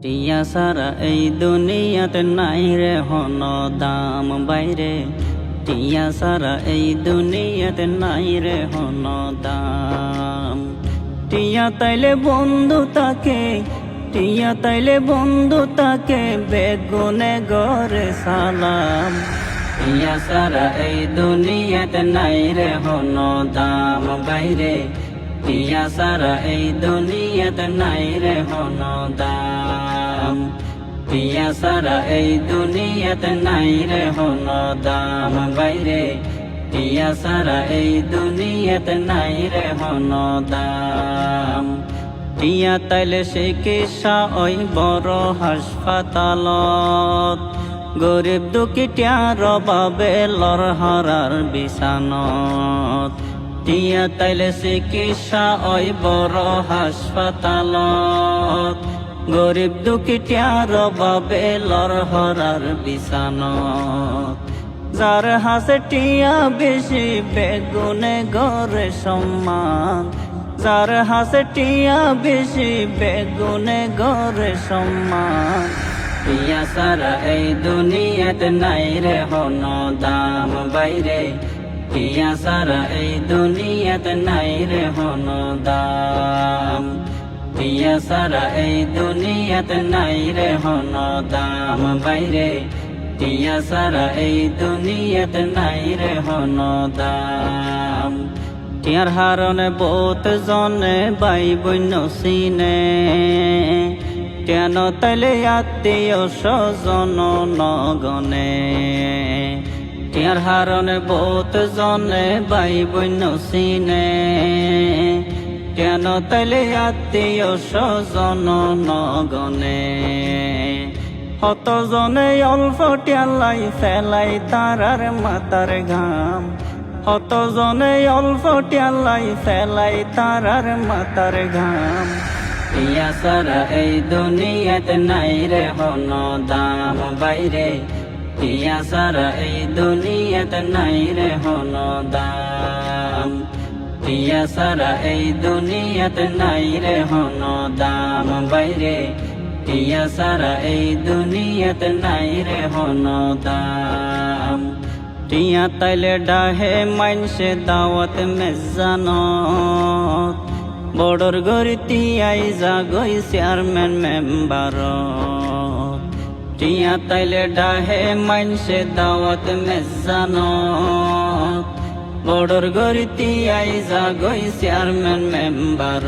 টিয়া সারা এই দুনিয়াতে নাই রে হন দাম বাইরে। টিয়া সারা এই দুনিয়াতে নাই রে হন দাম। টিয়া তাইলে বন্ধু তাকে, টিয়া তাইলে বন্ধু তাকে, বেগুনে গরে সালাম। টিয়া সারা এই দুনিয়াতে নাই রে হন দাম বাইরে। টিয়া সারা এই দুনিয়াতে নাই রে হন দাম। টিয়া সারা এই দুনিয়াতে নাই রে হন দাম বাইরে। টিয়া সারা এই দুনিয়াতে নাই রে হন দাম। টিয়া তাইলে চিকিৎসা ওই বড় হাসপাতালত, গরিব দুঃখী টিয়ার বাবে লর হরার বিছানত। টিয়া তাইলে চিকিৎসা ওই বড় হাসপাতালত, গরিব দুঃখী টিয়ার বাবে লর হরার বিছানত। যার হাসে টিয়া বেশি বেগুনে গরে সম্মান। যার হাসে টিয়া বেশি বেগুনে গরে সম্মান। টিয়া সারা এই দুনিয়াতে নাই রে হন দাম বাইরে। টিয়া সারা এই দুনিয়াতে নাই রে হন দাম। টিয়া সারা এই দুনিয়াতে নাই রে হন দাম বাইরে। টিয়া সারা এই দুনিয়াতে নাই রে হন দাম। টিয়ার হারণে বহুত জনে বাই বন্য চিনে, কেন তাইলে আত্মীয় স্বজন নগনে। টিয়ার হারণে বহুত জনে বাই বন্য চিনে, কেন তাইলে আত্মীয় স্বজন নগনে। হত জনে অল্প টিয়ালাই ফেলাই তারার মাতার ঘাম। হত জনে অল্প টিয়ালাই ফেলাই তারার মাতার ঘাম। টিয়া সারা এই দুনিয়াতে নাই রে হন দাম বাইরে। টিয়া সারা এই দুনিয়াতে নাই রে হন দাম। টিয়া সারা এই দুনিয়াতে নাই রে হন দাম বাইরে। টিয়া সারা এই দুনিয়াতে নাই রে হন দাম। টিয়া তাইলে ডাহে মাইনসে দাওয়াত মেজানত, বড়র গরি টিয়াই জাগই চেয়ারম্যান মেম্বার। টিয়া তাইলে ডাহে মাইনসে দাওয়াত মেজানত, বড়র গরি টিয়াই জাগই চেয়ারম্যান মেম্বার।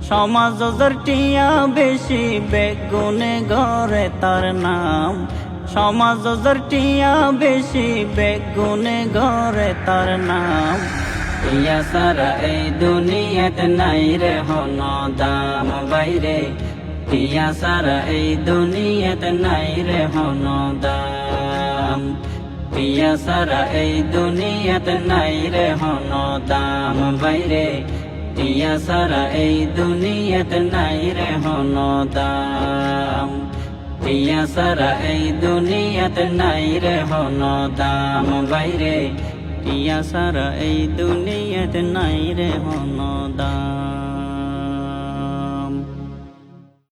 সমাজের টিয়া বেশি বেগুনে গরে তার নাম। সমাজের টিয়া বেশি বেগুনে গরে তার নাম। টিয়া সারা এই দুনিয়াতে নাই রে হন দাম বাইরে। টিয়া সারা এই দুনিয়াতে নাই রে হন দাম। টিয়া সারা এই দুনিয়াতে নাই রে হন দাম বাইরে। টিয়া সারা এই দুনিয়াতে নাই রে হন দাম। টিয়া সারা এই দুনিয়াতে নাই রে হন দাম বাইরে। টিয়া সারা এই দুনিয়াতে নাই রে হন দাম।